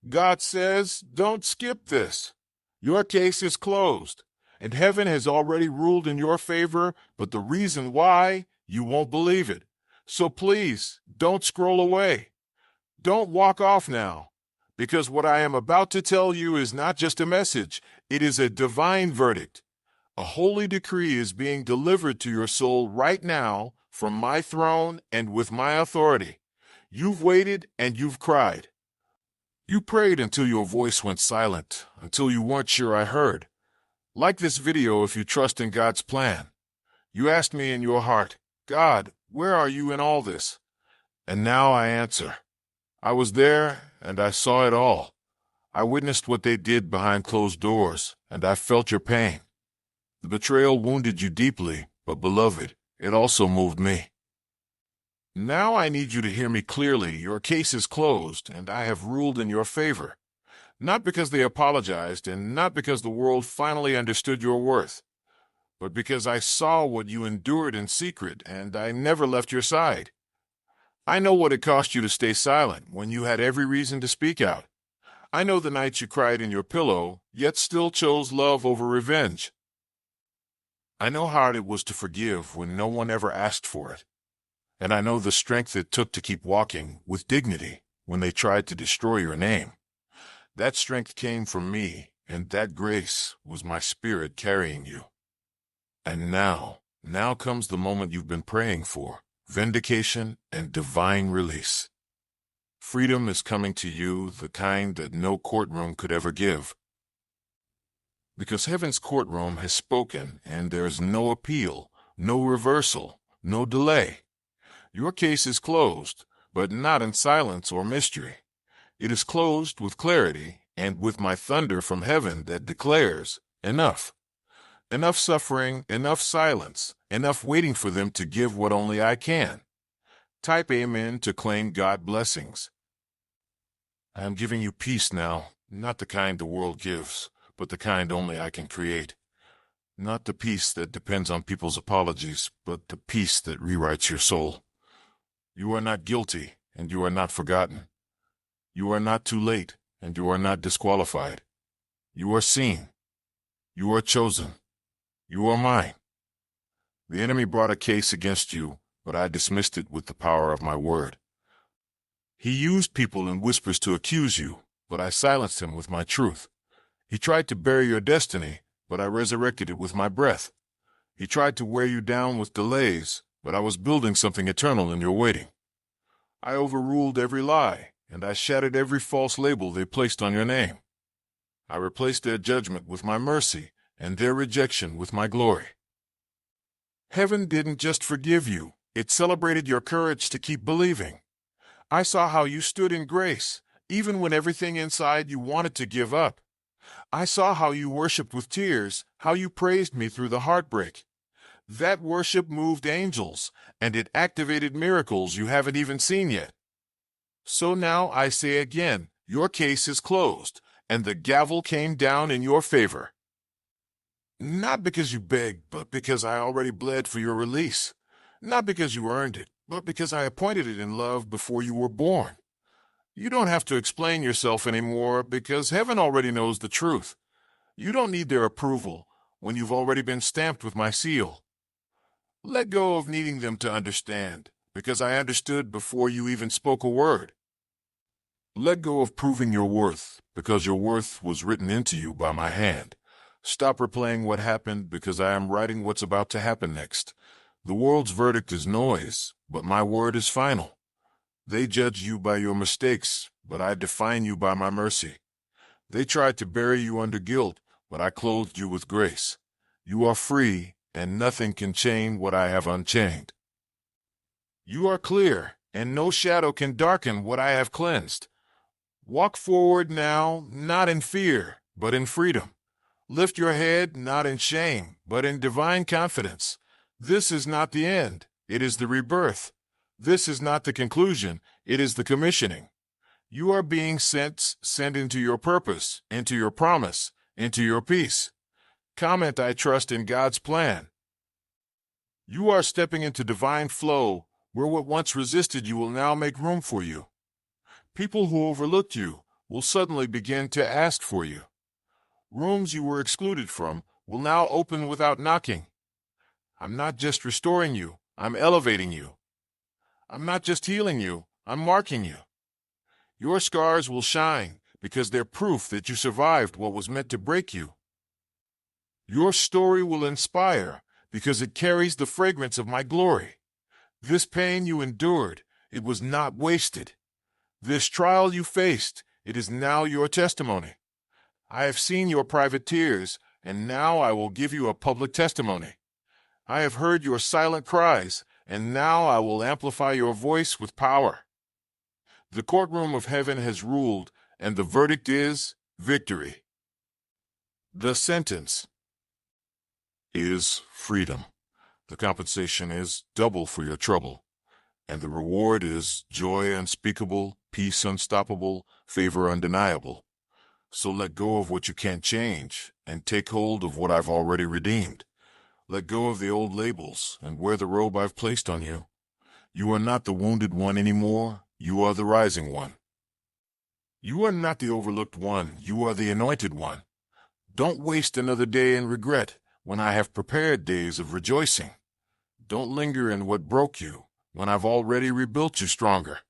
God says, don't skip this. Your case is closed, and heaven has already ruled in your favor, but the reason why, you won't believe it. So please, don't scroll away. Don't walk off now, because what I am about to tell you is not just a message, it is a divine verdict. A holy decree is being delivered to your soul right now from my throne and with my authority. You've waited and you've cried. You prayed until your voice went silent, until you weren't sure I heard. Like this video if you trust in God's plan. You asked me in your heart, God, where are you in all this? And now I answer. I was there and I saw it all. I witnessed what they did behind closed doors, and I felt your pain. The betrayal wounded you deeply, but beloved, it also moved me. Now I need you to hear me clearly. Your case is closed, and I have ruled in your favor. Not because they apologized, and not because the world finally understood your worth, but because I saw what you endured in secret, and I never left your side. I know what it cost you to stay silent when you had every reason to speak out. I know the nights you cried in your pillow, yet still chose love over revenge. I know how hard it was to forgive when no one ever asked for it. And I know the strength it took to keep walking with dignity when they tried to destroy your name. That strength came from me, and that grace was my spirit carrying you. And now comes the moment you've been praying for, vindication and divine release. Freedom is coming to you, the kind that no courtroom could ever give. Because heaven's courtroom has spoken, and there is no appeal, no reversal, no delay. Your case is closed, but not in silence or mystery. It is closed with clarity and with my thunder from heaven that declares, enough. Enough suffering, enough silence, enough waiting for them to give what only I can. Type amen to claim God blessings. I am giving you peace now, not the kind the world gives, but the kind only I can create. Not the peace that depends on people's apologies, but the peace that rewrites your soul. You are not guilty, and you are not forgotten. You are not too late, and you are not disqualified. You are seen. You are chosen. You are mine. The enemy brought a case against you, but I dismissed it with the power of my word. He used people in whispers to accuse you, but I silenced him with my truth. He tried to bury your destiny, but I resurrected it with my breath. He tried to wear you down with delays, but I was building something eternal in your waiting. I overruled every lie, and I shattered every false label they placed on your name. I replaced their judgment with my mercy, and their rejection with my glory. Heaven didn't just forgive you, it celebrated your courage to keep believing. I saw how you stood in grace, even when everything inside you wanted to give up. I saw how you worshiped with tears, how you praised me through the heartbreak. That worship moved angels, and it activated miracles you haven't even seen yet. So now I say again, your case is closed, and the gavel came down in your favor. Not because you begged, but because I already bled for your release. Not because you earned it, but because I appointed it in love before you were born. You don't have to explain yourself anymore because heaven already knows the truth. You don't need their approval when you've already been stamped with my seal. Let go of needing them to understand, because I understood before you even spoke a word. Let go of proving your worth, because your worth was written into you by my hand. Stop replaying what happened, because I am writing what's about to happen next. The world's verdict is noise, but my word is final. They judge you by your mistakes, but I define you by my mercy. They tried to bury you under guilt, but I clothed you with grace. You are free, and nothing can chain what I have unchained. You are clear, and no shadow can darken what I have cleansed. Walk forward now, not in fear, but in freedom. Lift your head, not in shame, but in divine confidence. This is not the end, it is the rebirth. This is not the conclusion, it is the commissioning. You are being sent into your purpose, into your promise, into your peace. Comment, I trust in God's plan. You are stepping into divine flow, where what once resisted you will now make room for you. People who overlooked you, will suddenly begin to ask for you. Rooms you were excluded from will now open without knocking. I'm not just restoring you, I'm elevating you. I'm not just healing you, I'm marking you. Your scars will shine because they're proof that you survived what was meant to break you. Your story will inspire because it carries the fragrance of my glory. This pain you endured, it was not wasted. This trial you faced, it is now your testimony. I have seen your private tears, and now I will give you a public testimony. I have heard your silent cries, and now I will amplify your voice with power. The courtroom of heaven has ruled, and the verdict is victory. The sentence is freedom. The compensation is double for your trouble, and the reward is joy unspeakable, peace unstoppable, favor undeniable. So let go of what you can't change, and take hold of what I've already redeemed. Let go of the old labels, and wear the robe I've placed on you. You are not the wounded one anymore, you are the rising one. You are not the overlooked one, you are the anointed one. Don't waste another day in regret, when I have prepared days of rejoicing. Don't linger in what broke you, when I've already rebuilt you stronger.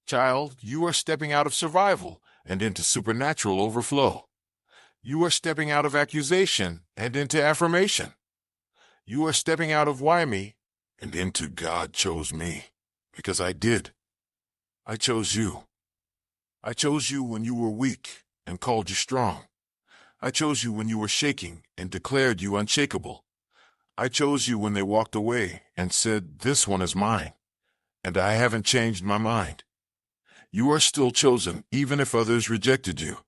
Child, you are stepping out of survival and into supernatural overflow. You are stepping out of accusation and into affirmation. You are stepping out of why me and into God chose me, because I did. I chose you. I chose you when you were weak and called you strong. I chose you when you were shaking and declared you unshakable. I chose you when they walked away and said, "This one is mine," and I haven't changed my mind. You are still chosen even if others rejected you.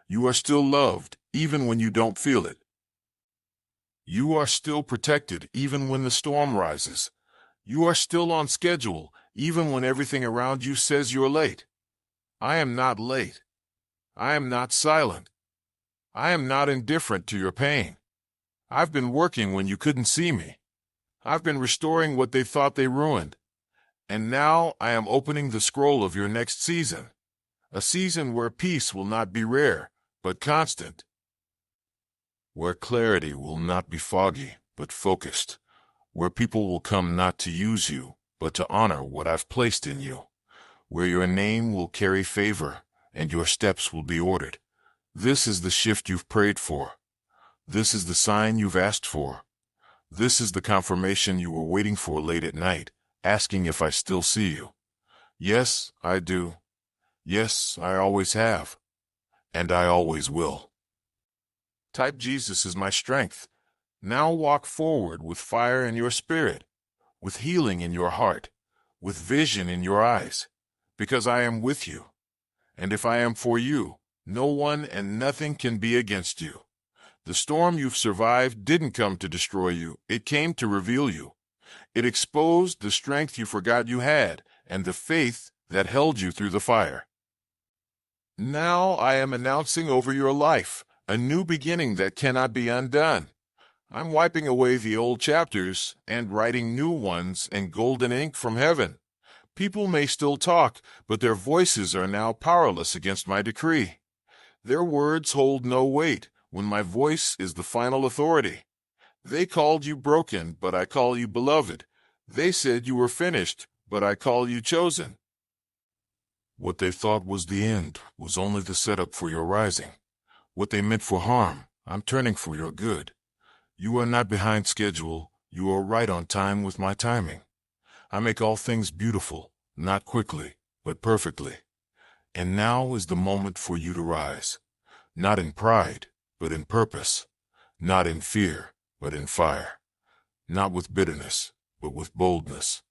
You are still loved even when you don't feel it. You are still protected even when the storm rises. You are still on schedule even when everything around you says you're late. I am not late. I am not silent. I am not indifferent to your pain. I've been working when you couldn't see me. I've been restoring what they thought they ruined. And now I am opening the scroll of your next season, a season where peace will not be rare, but constant, where clarity will not be foggy, but focused, where people will come not to use you, but to honor what I've placed in you, where your name will carry favor and your steps will be ordered. This is the shift you've prayed for. This is the sign you've asked for. This is the confirmation you were waiting for late at night, asking if I still see you. Yes, I do. Yes, I always have. And I always will. Type Jesus is my strength. Now walk forward with fire in your spirit, with healing in your heart, with vision in your eyes, because I am with you. And if I am for you, no one and nothing can be against you. The storm you've survived didn't come to destroy you. It came to reveal you. It exposed the strength you forgot you had and the faith that held you through the fire. Now I am announcing over your life a new beginning that cannot be undone. I'm wiping away the old chapters and writing new ones in golden ink from heaven. People may still talk, but their voices are now powerless against my decree. Their words hold no weight when my voice is the final authority. They called you broken, but I call you beloved. They said you were finished, but I call you chosen. What they thought was the end was only the setup for your rising. What they meant for harm, I'm turning for your good. You are not behind schedule. You are right on time with my timing. I make all things beautiful, not quickly, but perfectly. And now is the moment for you to rise, not in pride, but in purpose, not in fear, but in fire, not with bitterness, but with boldness.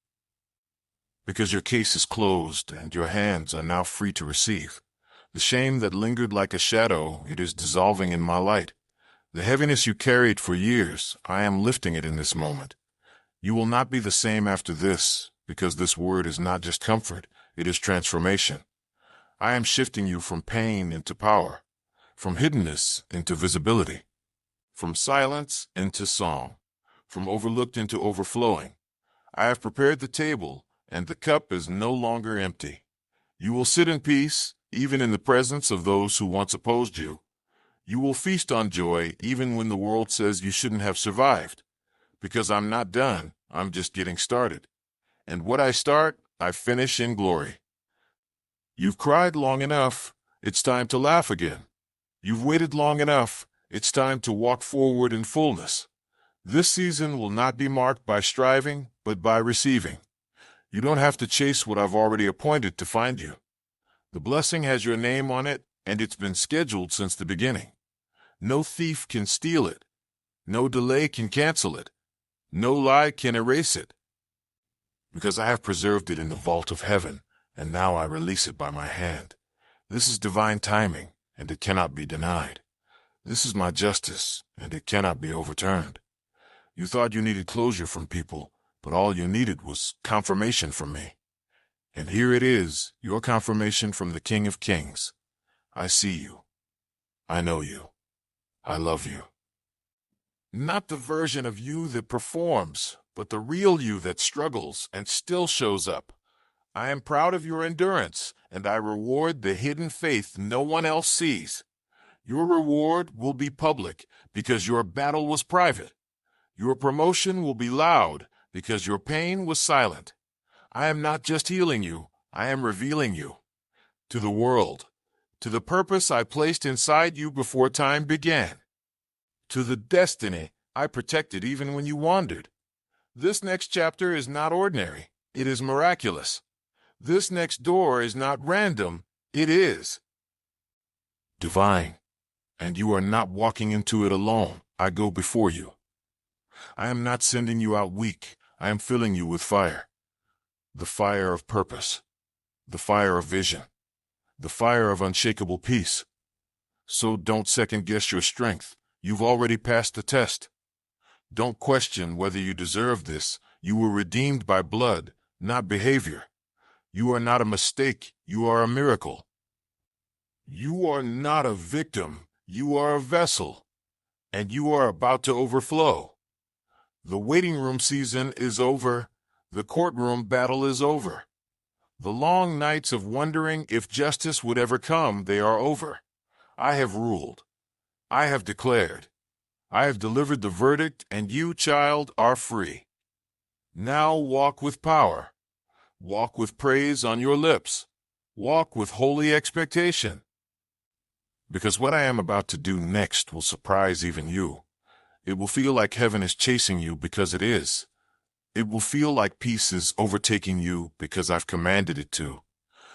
Because your case is closed and your hands are now free to receive. The shame that lingered like a shadow, it is dissolving in my light. The heaviness you carried for years, I am lifting it in this moment. You will not be the same after this, because this word is not just comfort, it is transformation. I am shifting you from pain into power, from hiddenness into visibility, from silence into song, from overlooked into overflowing. I have prepared the table, and the cup is no longer empty. You will sit in peace, even in the presence of those who once opposed you. You will feast on joy even when the world says you shouldn't have survived. Because I'm not done, I'm just getting started. And what I start, I finish in glory. You've cried long enough, it's time to laugh again. You've waited long enough, it's time to walk forward in fullness. This season will not be marked by striving, but by receiving. You don't have to chase what I've already appointed to find you. The blessing has your name on it, and it's been scheduled since the beginning. No thief can steal it. No delay can cancel it. No lie can erase it. Because I have preserved it in the vault of heaven, and now I release it by my hand. This is divine timing, and it cannot be denied. This is my justice, and it cannot be overturned. You thought you needed closure from people, but all you needed was confirmation from me. And here it is, your confirmation from the King of Kings. I see you. I know you. I love you. Not the version of you that performs, but the real you that struggles and still shows up. I am proud of your endurance, and I reward the hidden faith no one else sees. Your reward will be public because your battle was private. Your promotion will be loud because your pain was silent. I am not just healing you, I am revealing you to the world, to the purpose I placed inside you before time began, to the destiny I protected even when you wandered. This next chapter is not ordinary, it is miraculous. This next door is not random, it is divine. And you are not walking into it alone. I go before you. I am not sending you out weak. I am filling you with fire. The fire of purpose. The fire of vision. The fire of unshakable peace. So don't second-guess your strength. You've already passed the test. Don't question whether you deserve this. You were redeemed by blood, not behavior. You are not a mistake. You are a miracle. You are not a victim. You are a vessel, and you are about to overflow. The waiting room season is over. The courtroom battle is over. The long nights of wondering if justice would ever come, they are over. I have ruled. I have declared. I have delivered the verdict, and you, child, are free. Now walk with power. Walk with praise on your lips. Walk with holy expectation. Because what I am about to do next will surprise even you. It will feel like heaven is chasing you because it is. It will feel like peace is overtaking you because I've commanded it to.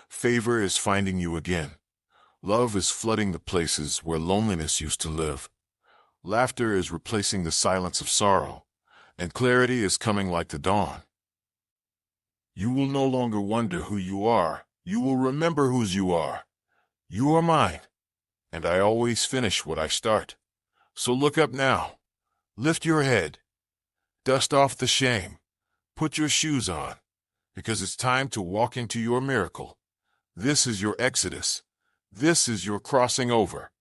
Favor is finding you again. Love is flooding the places where loneliness used to live. Laughter is replacing the silence of sorrow, and clarity is coming like the dawn. You will no longer wonder who you are. You will remember whose you are. You are mine. And I always finish what I start. So look up now. Lift your head. Dust off the shame. Put your shoes on, because it's time to walk into your miracle. This is your exodus. This is your crossing over.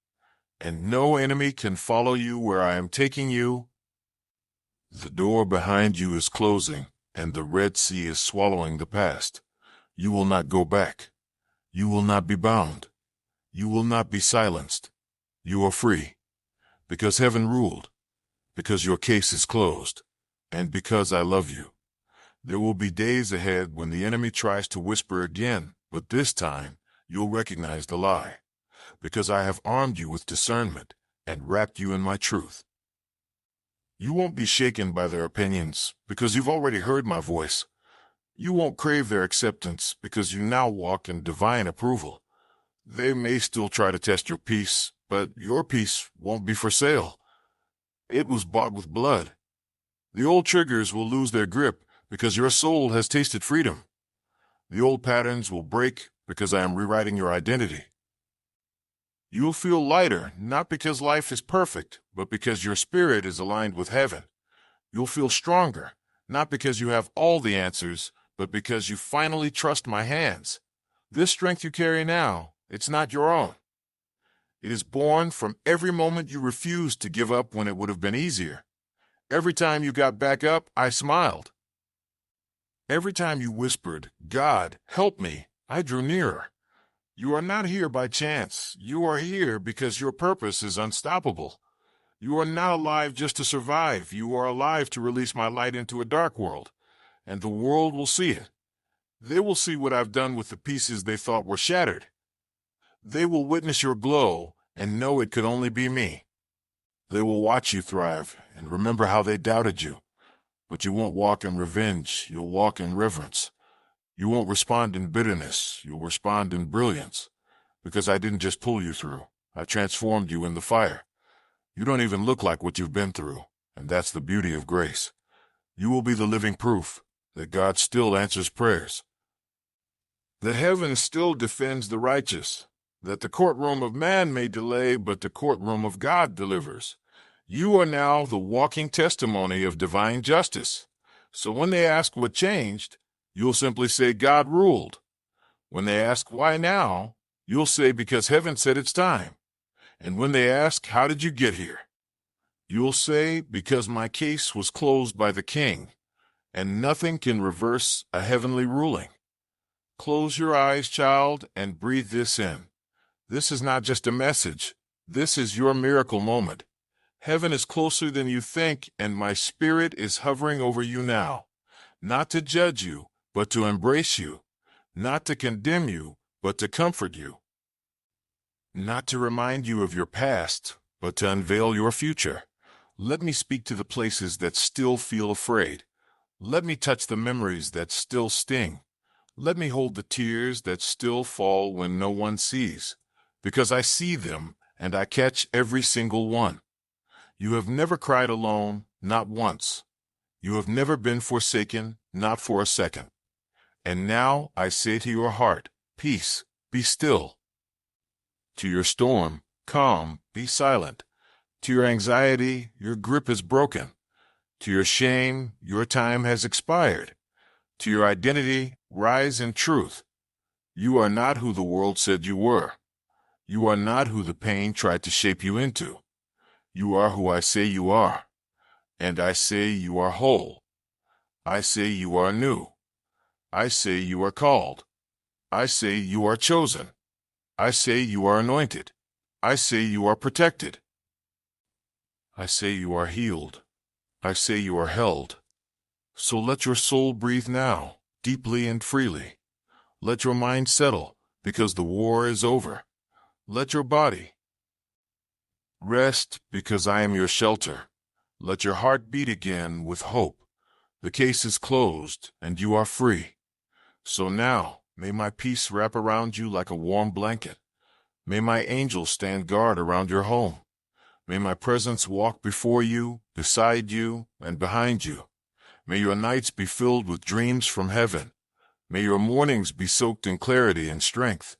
And no enemy can follow you where I am taking you. The door behind you is closing, and the Red Sea is swallowing the past. You will not go back. You will not be bound. You will not be silenced. You are free. Because heaven ruled. Because your case is closed. And because I love you. There will be days ahead when the enemy tries to whisper again, but this time you'll recognize the lie. Because I have armed you with discernment and wrapped you in my truth. You won't be shaken by their opinions because you've already heard my voice. You won't crave their acceptance because you now walk in divine approval. They may still try to test your peace, but your peace won't be for sale. It was bought with blood. The old triggers will lose their grip because your soul has tasted freedom. The old patterns will break because I am rewriting your identity. You'll feel lighter, not because life is perfect, but because your spirit is aligned with heaven. You'll feel stronger, not because you have all the answers, but because you finally trust my hands. This strength you carry now, it's not your own. It is born from every moment you refused to give up when it would have been easier. Every time you got back up, I smiled. Every time you whispered, God, help me, I drew nearer. You are not here by chance. You are here because your purpose is unstoppable. You are not alive just to survive. You are alive to release my light into a dark world, and the world will see it. They will see what I've done with the pieces they thought were shattered. They will witness your glow and know it could only be me. They will watch you thrive and remember how they doubted you. But you won't walk in revenge. You'll walk in reverence. You won't respond in bitterness. You'll respond in brilliance. Because I didn't just pull you through. I transformed you in the fire. You don't even look like what you've been through, and that's the beauty of grace. You will be the living proof that God still answers prayers, that heaven still defends the righteous, that the courtroom of man may delay, but the courtroom of God delivers. You are now the walking testimony of divine justice. So when they ask what changed, you'll simply say God ruled. When they ask why now, you'll say because heaven said it's time. And when they ask, how did you get here? You'll say, because my case was closed by the king, and nothing can reverse a heavenly ruling. Close your eyes, child, and breathe this in. This is not just a message. This is your miracle moment. Heaven is closer than you think, and my spirit is hovering over you now. Not to judge you, but to embrace you. Not to condemn you, but to comfort you. Not to remind you of your past, but to unveil your future. Let me speak to the places that still feel afraid. Let me touch the memories that still sting. Let me hold the tears that still fall when no one sees, because I see them and I catch every single one. You have never cried alone, not once. You have never been forsaken, not for a second. And now I say to your heart, peace, be still. To your storm, calm, be silent. To your anxiety, your grip is broken. To your shame, your time has expired. To your identity, rise in truth. You are not who the world said you were. You are not who the pain tried to shape you into. You are who I say you are. And I say you are whole. I say you are new. I say you are called. I say you are chosen. I say you are anointed. I say you are protected. I say you are healed. I say you are held. So let your soul breathe now, deeply and freely. Let your mind settle, because the war is over. Let your body rest, because I am your shelter. Let your heart beat again with hope. The case is closed, and you are free. So now, may my peace wrap around you like a warm blanket. May my angels stand guard around your home. May my presence walk before you, beside you, and behind you. May your nights be filled with dreams from heaven. May your mornings be soaked in clarity and strength.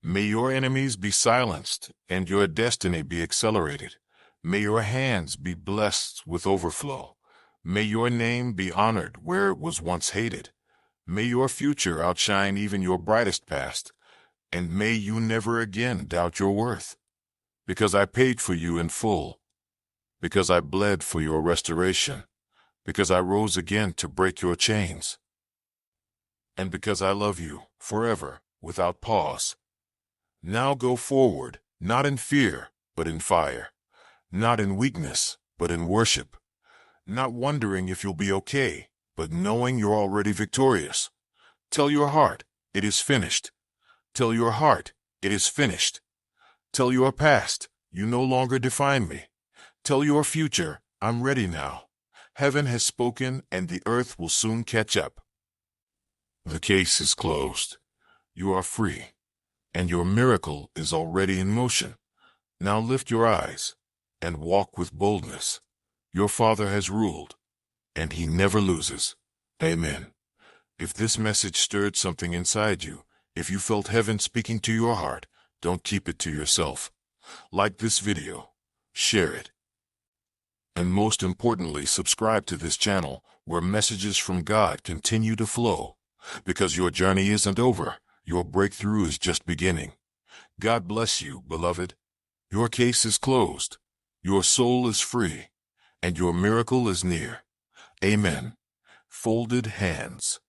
May your enemies be silenced and your destiny be accelerated. May your hands be blessed with overflow. May your name be honored where it was once hated. May your future outshine even your brightest past. And may you never again doubt your worth. Because I paid for you in full. Because I bled for your restoration. Because I rose again to break your chains. And because I love you forever, without pause. Now go forward, not in fear, but in fire. Not in weakness, but in worship. Not wondering if you'll be okay, but knowing you're already victorious. Tell your heart, it is finished. Tell your heart, it is finished. Tell your past, you no longer define me. Tell your future, I'm ready now. Heaven has spoken and the earth will soon catch up. The case is closed. You are free. And your miracle is already in motion. Now lift your eyes and walk with boldness. Your Father has ruled, and He never loses. Amen. If this message stirred something inside you, if you felt heaven speaking to your heart, don't keep it to yourself. Like this video, share it. And most importantly, subscribe to this channel where messages from God continue to flow. Because your journey isn't over. Your breakthrough is just beginning. God bless you, beloved. Your case is closed. Your soul is free. And your miracle is near. Amen. Folded hands.